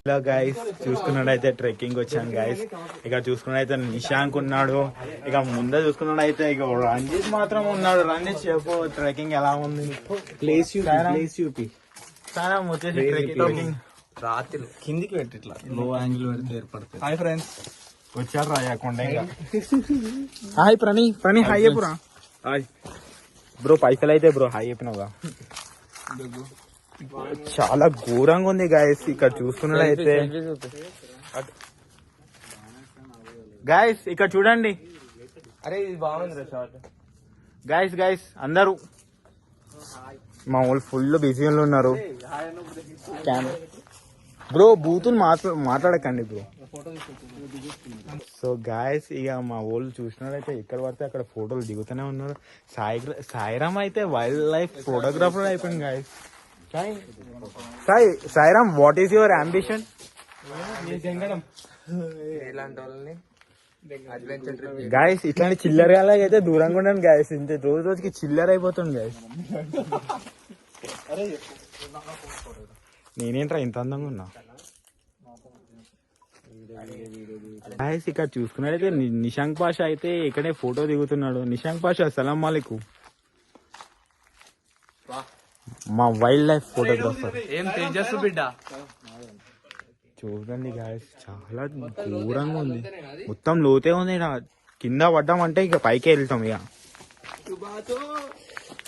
Hello guys, చూసుకున్నట్టయితే trekking వచ్చాను guys. ఇక చూసుకున్నట్టయితే నిశాంక్ ఉన్నాడు, ఇక ముందే చూసుకున్నట్టయితే ఇక రంజిత్ మాత్రం ఉన్నాడు. రంజిత్ చెప్పు, ట్రెక్కింగ్ ఎలా ఉంది? ప్లేస్ చూపి చాలా వచ్చేసి ట్రెక్కింగ్ రాత్రి కిందికి పెట్టి ఇట్లా లో యాంగిల్ పెడితే ఏర్పడుతుంది. హాయ్ ఫ్రెండ్స్, వచ్చారు రాయకుండా. హాయ్ ప్రణీ హాయ్ చెప్పురా. హాయ్ బ్రో, పైసలు అయితే బ్రో హాయ్ చెప్పినావుగా. చాలా ఘోరంగా ఉంది గాయస్. ఇక్కడ చూసుకున్నట్లయితే గాయస్ ఇక్కడ చూడండి. అరే ఇది బాగుంది షార్ట్. గాయస్ అందరూ మా వాళ్ళు ఫుల్ బిజీలో ఉన్నారు. బ్రో బూతులు మాట్లాడకండి బ్రో. సో గాయస్ ఇక మా వాళ్ళు చూసినట్లయితే ఎక్కడ పడితే అక్కడ ఫోటోలు దిగుతూనే ఉన్నారు. సాయిరామ్ అయితే వైల్డ్ లైఫ్ ఫోటోగ్రాఫర్ అయిపోయింది guys. Sairam, what is your ambition? Guys ఇట్లాంటి చిల్లర అయితే దూరంగా ఉండండి గాయస్. ఇంత రోజుకి చిల్లర అయిపోతుంది గాయస్. నేనేంట్రా ఇంత అందంగా ఉన్నా? గాయస్ ఇక్కడ చూసుకున్నట్టయితే నిశాంక్ పాషా అయితే ఇక్కడే ఫోటో దిగుతున్నాడు. నిశాంక్ పాషా సలాం మాలికు, మా వైల్డ్ లైఫ్ ఫోటోగ్రాఫర్. ఏం తేజస్సు బిడ్డ. చూడండి గాయస్, చాలా దూరంగా ఉంది, మొత్తం లోతే ఉంది. కింద పడ్డామంటే ఇక పైకి వెళ్తాం. ఇక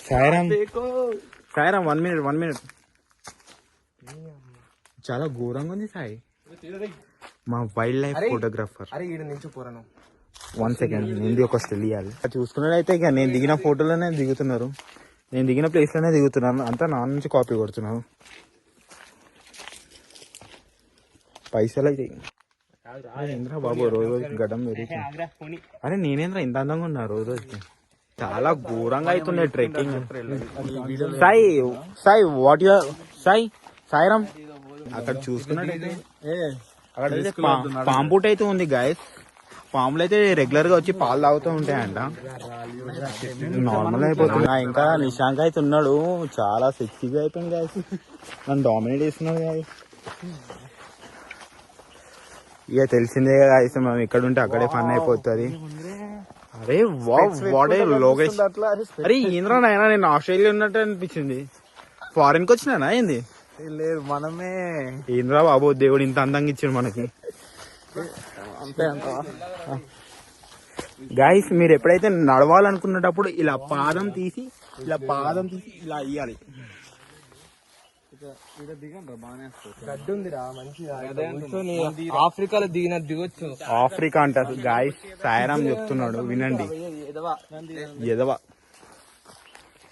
సాయిరామ్ 1 minute. చాలా ఘోరంగా ఉంది సాయి, మా వైల్డ్ లైఫ్ ఫోటోగ్రాఫర్. 1 second, నేను ఒక స్టిల్ ఇవ్వాలి. చూసుకున్నట్టయితే ఇక నేను దిగిన ఫోటోలోనే దిగుతున్నారు, నేను దిగిన ప్లేస్ లోనే దిగుతున్నాను. అంతా నా నుంచి కాపీ కొడుతున్నాను. పైసలు అయితే ఏంద్రా బాబు, రోజు గడ్డం పెరుగుతుంది. అరే నేనేంద్రా ఇంత అందంగా ఉన్నా రోజుకి. చాలా ఘోరంగా అవుతున్నాయి trekking. Sai what your Sairam అక్కడ చూసుకున్నట్టయితే అక్కడ పాంపుట్ అయితే ఉంది గాయస్. పాములు అయితే రెగ్యులర్ గా వచ్చి పాలు తాగుతూ ఉంటాయంట. నార్మల్ అయిపోతుంది. ఇంకా నిశాంక్ అయితే ఉన్నాడు, చాలా సెక్సీగా అయిపోయింది గాయస్. నన్ను డామినేట్ చేస్తున్నాడు గాయస్. ఇక తెలిసిందే గాయస్, మనం ఇక్కడ ఉంటే అక్కడే ఫన్ అయిపోతుంది. అరే వాడే లోకేష్. అరే ఏంద్రా నాయనా, నేను ఆస్ట్రేలియా ఉన్నట్టు అనిపించింది. ఫారెన్ కి వచ్చినా ఏంది? లేదు మనమే. ఏంద్రా బాబు, దేవుడు ఇంత అందంగా ఇచ్చాడు మనకి. అంతే అంత గాయస్, మీరు ఎప్పుడైతే నడవాలనుకున్నప్పుడు ఇలా పాదం తీసి ఇలా ఇయ్యాలి. ఆఫ్రికాలో దిగొచ్చు. ఆఫ్రికా అంటారు గాయస్. సాయిరామ్ చెప్తున్నాడు వినండి. ఎదవ,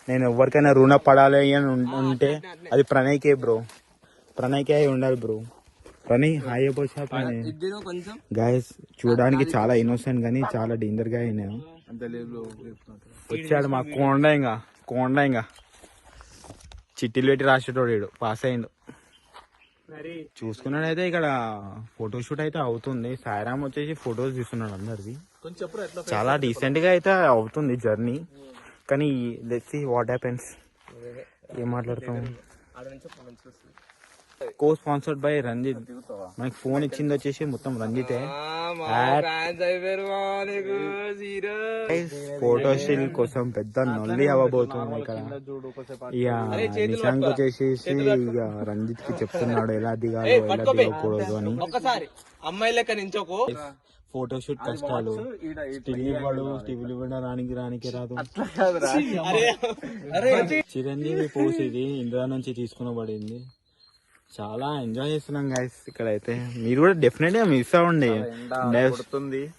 నేను ఎవరికైనా రుణపడాలి అని ఉంటే అది ప్రణయ్కే బ్రో. ప్రణయ్కే అయి ఉండాలి బ్రో. ప్రణయ్ హాయ్ అయిపోయా. గాయస్ చూడడానికి చాలా ఇన్నోసెంట్ గానీ చాలా డేంజర్ గా అయినా వచ్చాడు. మా కోండంగా చిట్టీలు పెట్టి రాసేటోడు పాస్ అయ్యిండు. చూసుకున్నాడైతే ఇక్కడ ఫోటోషూట్ అయితే అవుతుంది. సాయిరామ్ వచ్చేసి ఫొటోస్ తీస్తున్నాడు అందరిది. చాలా డీసెంట్ గా అయితే అవుతుంది జర్నీ. కానీ లెట్స్ సీ వాట్ హ్యాపెన్స్. ఏం మాట్లాడతాం. Co sponsored by Ranjith. మనకి ఫోన్ ఇచ్చింది వచ్చేసి మొత్తం రంజితే. ఫోటో స్టిల్ కోసం పెద్ద నొల్లి అవ్వబోతుంది ఇక్కడ. ఇక నిశాంక్ వచ్చేసి ఇక రంజిత్ కి చెప్తున్నాడు ఎలా దిగాలో ఎలా దిగకూడదు అని. ఫోటోషూట్ కష్టాలు, స్టిల్ ఇవ్వడానికి రాదు. చిరంజీవి పోస్ట్ ఇది ఇండియా నుంచి తీసుకునబడింది. చాలా ఎంజాయ్ చేస్తున్నాం గైస్ ఇక్కడైతే. మీరు కూడా డెఫినెట్ గా మిస్ అవ్వండి.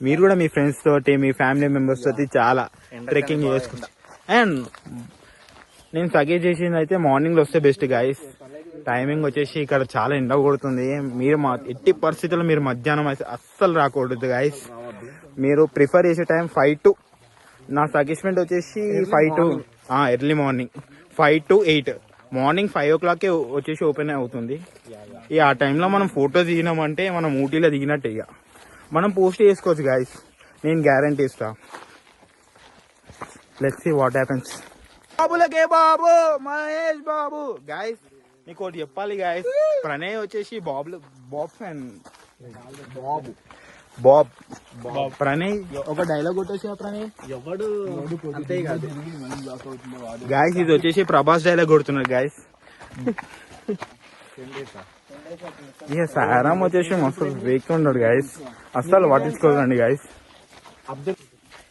మీరు కూడా మీ ఫ్రెండ్స్ తోటి, మీ ఫ్యామిలీ మెంబర్స్ తోటి చాలా ట్రెక్కింగ్ చేసుకుంటారు. అండ్ నేను సజెస్ట్ చేసింది అయితే మార్నింగ్ లో వస్తే బెస్ట్ గైస్. టైమింగ్ వచ్చేసి ఇక్కడ చాలా ఎండ కొడుతుంది. మీరు ఎట్టి పరిస్థితుల్లో మీరు మధ్యాహ్నం అయితే అస్సలు రాకూడదు గైస్. మీరు ప్రిఫర్ చేసే టైం 5 to, నా సజెస్ట్మెంట్ వచ్చేసి 5 to early morning 5 to 8. Morning 5 o'clock వచ్చేసి ఓపెన్ అవుతుంది. ఇక ఆ టైంలో మనం ఫోటోస్ దిగినామంటే మనం ఊటీలో దిగినట్టే. ఇక మనం పోస్ట్ చేసుకోవచ్చు గైస్, నేను గ్యారంటీ ఇస్తా. Let's see what happens. బాబులకే బాబు, మహేష్ బాబు. గైస్ నీకు ఒకటి చెప్పాలి గాయస్, ప్రణయ్ వచ్చేసి బాబ్ ఫ్యాన్. బాబ్ ప్రణయ్ ఒక డైలాగ్ కొట్టేసి ప్రణయ్ ఎవడు అంతే కాదు గాయస్. ఇది వచ్చేసి ప్రభాస్ డైలాగ్ కొడుతున్నాడు గాయస్. ఇక సారామ్ వచ్చేసి మస్తు వేక్ ఉన్నాడు గాయస్, అస్సలు పట్టించుకోకండి గాయస్.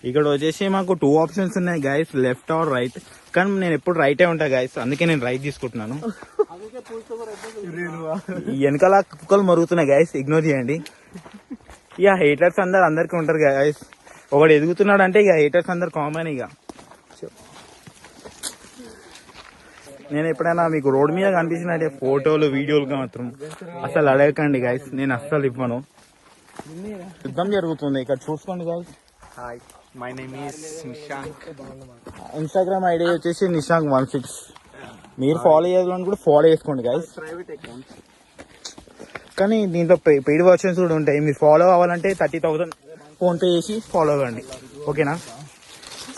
ఇక్కడ వచ్చేసి మాకు 2 ఆప్షన్స్ ఉన్నాయి గాయస్, లెఫ్ట్ ఆర్ రైట్. కానీ నేను ఎప్పుడు రైటే ఉంటా గాయస్, అందుకే నేను రైట్ తీసుకుంటున్నాను. ఈ వెనకాల కుక్కలు మరుగుతున్నాయి గాయస్, ఇగ్నోర్ చేయండి. ఇక హేటర్స్ అందరికి ఉంటారు గాయస్. ఒకడు ఎదుగుతున్నాడు అంటే ఇక హేటర్స్ అందరు కామన్. ఇక నేను ఎప్పుడైనా మీకు రోడ్ మీద కనిపించినట్టే ఫోటోలు వీడియోలుగా మాత్రం అసలు అడగకండి గాయస్, నేను అస్సలు ఇవ్వను. యుద్ధం జరుగుతుంది ఇక్కడ, చూసుకోండి guys. Hi, my name is Nishank. Instagram ID వచ్చేసి నిశాంక్16. మీరు ఫాలో చేయాలని కూడా ఫాలో చేసుకోండి గాయస్. ప్రైవేట్ అకౌంట్, కానీ దీంట్లో పెయిడ్ వర్షన్స్ కూడా ఉంటాయి. మీరు ఫాలో అవ్వాలంటే 30,000 ఫోన్పే చేసి ఫాలో అవ్వండి, ఓకేనా?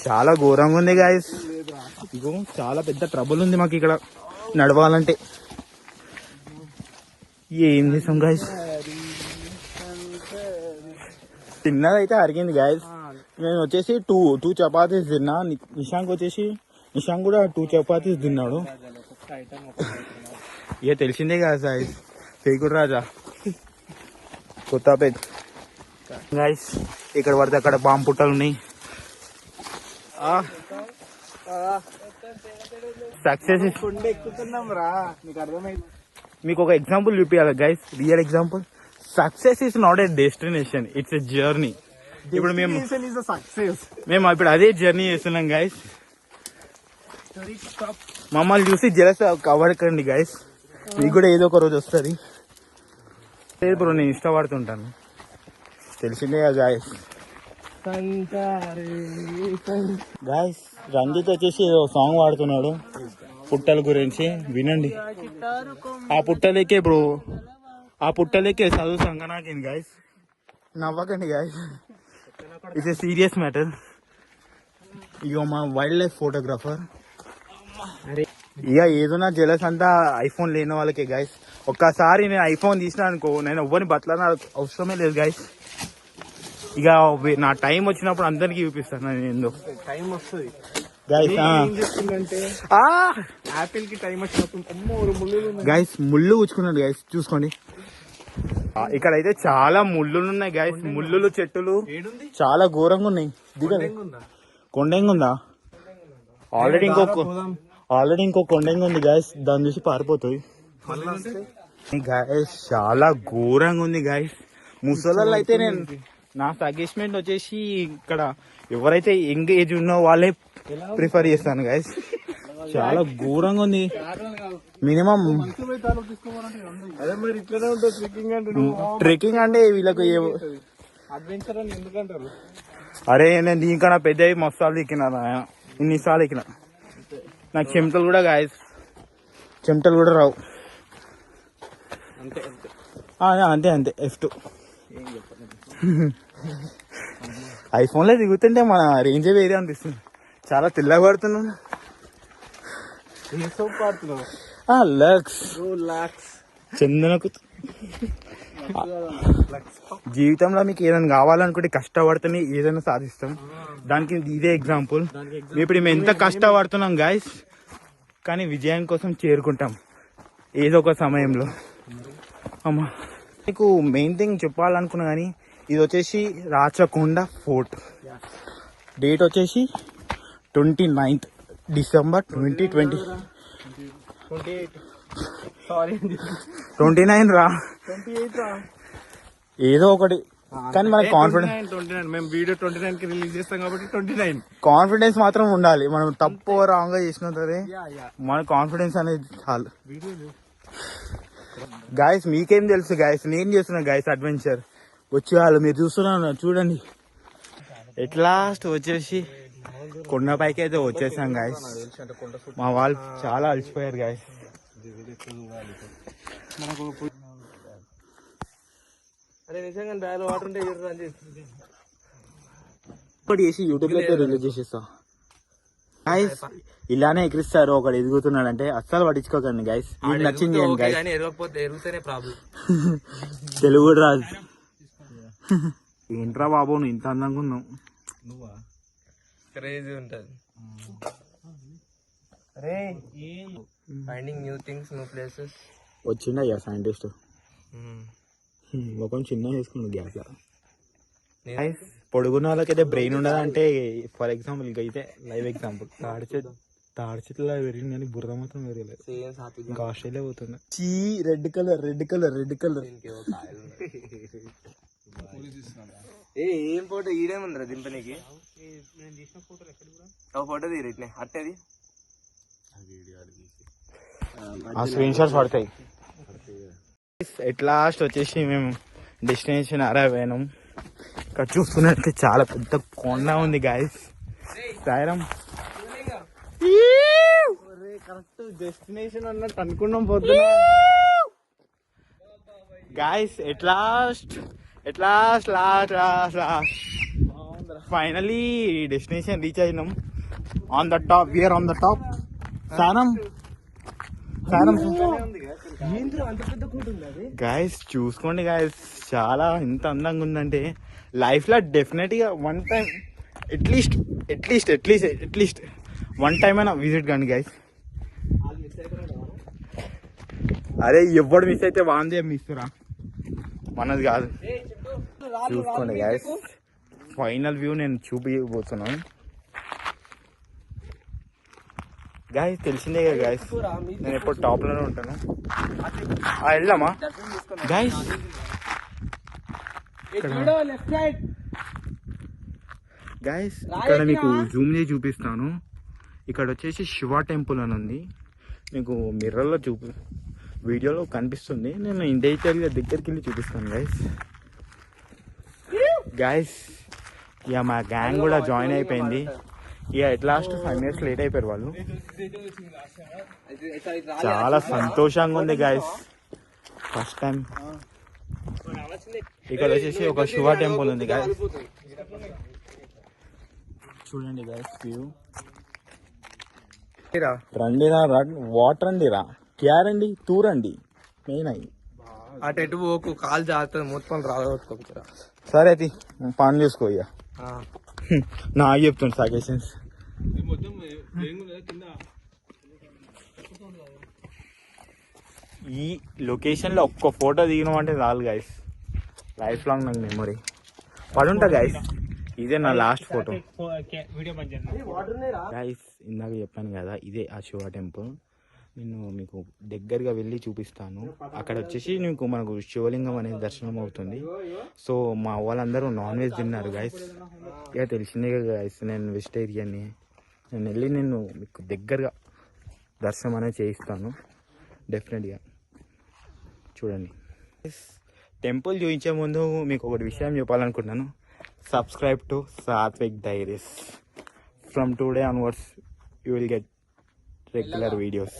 చాలా ఘోరంగా ఉంది గాయస్, ఇగో చాలా పెద్ద ట్రబుల్ ఉంది మాకు ఇక్కడ నడవాలంటే. ఏం చేసాం గాయస్, తిన్నదైతే అరిగింది గాయస్. నేను వచ్చేసి టూ చపాతీస్ తిన్నా. నిశాంక్ కూడా 2 చపాతీస్ తిన్నాడు. ఇక తెలిసిందే కదా గాయస్, పేకుడు రాజా కొత్తపేట్ గాయస్. ఇక్కడ పడితే అక్కడ బాంబు పుట్టలు ఉన్నాయి. సక్సెస్ ఎక్కుతున్నాం రా, నీకు అర్థమైంది. మీకు ఒక ఎగ్జాంపుల్ చూపించాలి guys, real example. Success is not a destination, it's a journey. ఇప్పుడు మేము ఇప్పుడు అదే జర్నీ చేస్తున్నాం గైస్. మమ్మల్ని చూసి జలస్ అవ్వకండి గైస్, మీకు కూడా ఏదో ఒక రోజు వస్తుంది. లేదు బ్రో, నేను ఇష్టపడుతుంటాను, తెలిసిందే కదా గాయస్. గాయస్ రంజిత్ వచ్చేసి ఏదో సాంగ్ వాడుతున్నాడు పుట్టల గురించి, వినండి. ఆ పుట్టలేకే బ్రో, ఆ పుట్టలేకే చదువు సంగనాకింది గాయస్. నవ్వకండి guys, it's a serious matter. ఇక మా వైల్డ్ లైఫ్ ఫోటోగ్రాఫర్. ఇక ఏదైనా జలస్ అంతా ఐఫోన్ లేని వాళ్ళకే గాయస్. ఒక్కసారి నేను ఐఫోన్ తీసినా అనుకో, నేను ఎవ్వరిని బతలాన అవసరమే లేదు గాయస్. ఇక నా టైం వచ్చినప్పుడు అందరికి చూపిస్తాను నేను ఏందో టైం వస్తుంది గాయస్. యాపిల్ కి టైం వచ్చినప్పుడు గాయస్ ముళ్ళు కూర్చుకున్నాడు గాయస్, చూసుకోండి. ఇక్కడైతే చాలా ముళ్ళులు ఉన్నాయి గాయస్, ముళ్ళులు చెట్టులు చాలా ఘోరంగా ఉన్నాయి. దిగదు, కొండెంగు ఉందా? ఆల్రెడీ ఇంకో కొండెంగు ఉంది గాయస్, దాన్ని చూసి పారిపోతుంది గాయస్. చాలా ఘోరంగా ఉంది గాయస్. ముసలాళ్ళు అయితే నేను నా సజెస్ట్మెంట్ వచ్చేసి ఇక్కడ ఎవరైతే యంగ్ ఏజ్ ఉన్నో వాళ్ళే ప్రిఫర్ చేస్తాను గాయస్. చాలా ఘోరంగా ఉంది. మినిమం ట్రెక్కింగ్ అంటే వీళ్ళకి అడ్వెంచర్ అని ఎందుకంటారు? అరే నేను దీనికన్నా పెద్ద మస్తాలు ఎక్కినా, ఇన్నిసార్లు ఎక్కిన. నాకు చెమటలు కూడా గాయస్, చెమటలు కూడా రావు. అంతే అంతే F2. ఐఫోన్ లో దిగుతుంటే మన రేంజే వేరే అనిపిస్తుంది. చాలా తెల్లగా పడుతున్నాను. లక్స్ చందనకు. జీవితంలో మీకు ఏదైనా కావాలనుకుంటే కష్టపడితేనే ఏదైనా సాధిస్తాం. దానికి ఇదే ఎగ్జాంపుల్. ఇప్పుడు మేము ఎంత కష్టపడుతున్నాం గాయస్, కానీ విజయం కోసం చేరుకుంటాం ఏదో ఒక సమయంలో. అమ్మా, మీకు మెయిన్ థింగ్ చెప్పాలనుకున్నా కానీ ఇది వచ్చేసి రాచకొండ ఫోర్ట్. డేట్ వచ్చేసి 29th December 2020. 29 రా, ఏదో ఒకటి. కానీ మన కాన్ఫిడెన్స్, మేము వీడియో 29 కి రిలీజ్ చేస్తాం కాబట్టి 29 కాన్ఫిడెన్స్ మాత్రం ఉండాలి. మనం తప్పు రాంగ్ గా చేసిన మన కాన్ఫిడెన్స్ అనేది చాలు గాయస్. మీకేం తెలుసు గాయస్, నేను చేస్తున్నా గాయస్ అడ్వెంచర్. వచ్చేవాళ్ళు మీరు చూస్తున్నారు చూడండి. ఎట్ లాస్ట్ వచ్చేసి కొండపైకి అయితే వచ్చేసాం గాయస్. మా వాళ్ళు చాలా అలసిపోయారు గాయస్. ఇప్పుడు చేసి యూట్యూబ్ లో అయితే రిలీజ్ చేసేస్తా. గైస్ ఇలానే ఎగిరిస్తారు, ఒకడు ఎదుగుతున్నాడంటే అస్సలు పట్టించుకోకండి గైస్. మీకు నచ్చింది చేయండి గైస్. ఎరుగుతూనే ప్రాబ్లం. తెలుగు కూడా రాదు. ఏంట్రా బాబు నువ్వు ఇంత అందంగా ఉన్నావు. నువ్వా క్రేజీ ఉంటది. Finding new things, new places. వచ్చిండ అయ్యా సైంటిస్ట్ ముఖం చిన్న చేసుకున్నాడు గ్యాస్. పొడుగున్న వాళ్ళకైతే బ్రెయిన్ ఉండదంటే ఫర్ ఎగ్జాంపుల్ ఇంకా అయితే లైవ్ ఎగ్జాంపుల్ తాడి చెట్ల పెరిగింది కానీ బుర్ర మాత్రం పెరగలేదు. ఇంకా ఆస్ట్రేలియా పోతున్నా. చీ red colour red colour red colour. ఏం ఫోటో ఈడేముందిరా దింపనీకి? ఫోటో తీరిట్నే అట్టేది ఆ స్క్రీన్ షాట్స్ పడతాయి. ఎట్ లాస్ట్ వచ్చేసి మేము డెస్టినేషన్ అరైవ్. ఇక్కడ చూస్తున్నట్టు చాలా పెద్ద కొండ ఉంది గాయస్. సాయిరామ్ కరెక్ట్ డెస్టినేషన్ అన్నట్టు అనుకున్నాం పోతున్నా guys. At last finally destination reach అయినాం. On the top, we are on the top. సారం గాయస్ చూసుకోండి గాయస్, చాలా ఎంత అందంగా ఉందంటే లైఫ్ లో డెఫినెట్ గా one time at least one time అయినా విజిట్ కండి గాయస్. అరే ఎవ్వడు మిస్ అయితే వాందే మిస్రా, మనది కాదు. చూసుకోండి గాయస్, ఫైనల్ వ్యూ నేను చూపించబోతున్నాను గాయస్. తెలిసిందే కదా గాయస్, నేను ఎప్పుడు టాప్ లోనే ఉంటాను. వెళ్దామా గాయస్? గాయస్ ఇక్కడ మీకు జూమ్ చేసి చూపిస్తాను. ఇక్కడ వచ్చేసి శివ టెంపుల్ అని ఉంది. మీకు మిర్రర్లో వీడియోలో కనిపిస్తుంది. నేను ఇండివిజువల్గా దగ్గరికి వెళ్ళి చూపిస్తాను గాయస్. ఇక మా గ్యాంగ్ కూడా జాయిన్ అయిపోయింది. ఇక ఎట్ లాస్ట్ 5 minutes లేట్ అయిపోయారు వాళ్ళు. చాలా సంతోషంగా ఉంది గాయస్, ఫస్ట్ టైం. ఇక్కడ వచ్చేసి ఒక శివ టెంపుల్ ఉంది గాయస్, చూడండి గాయస్ వ్యూ. రండిరా వాటర్ అండిరా, క్యారండి తూరండి మెయిన్ అయ్యి. అటు ఎటు పోకు, కాలు జాగ్రత్త మొత్తం రాగొట్టుకోరా. సరే అది పని చూసుకో. ఇక నాకు చెప్తుంది సజెషన్స్. ఈ లొకేషన్ లో ఒక్క ఫోటో దిగినాం అంటే చాలు గాయస్, లైఫ్ లాంగ్ నాకు మెమొరీ పడుంటా గాయస్. ఇదే నా లాస్ట్ ఫోటో గాయస్. ఇందాక చెప్పాను కదా, ఇదే ఆ శివ టెంపుల్. నేను మీకు దగ్గరగా వెళ్ళి చూపిస్తాను. అక్కడ వచ్చేసి మనకు శివలింగం అనేది దర్శనం అవుతుంది. సో మా వాళ్ళందరూ నాన్ వెజ్ తిన్నారు గాయస్. ఇక తెలిసిందే కదా గాయస్, నేను వెజిటేరియన్ని. నేను వెళ్ళి మీకు దగ్గరగా దర్శనం అనేది చేయిస్తాను డెఫినెట్గా. చూడండి, టెంపుల్ చూపించే ముందు మీకు ఒకటి విషయం చెప్పాలనుకుంటున్నాను. Subscribe to Satvik diaries. From today onwards you will get regular videos.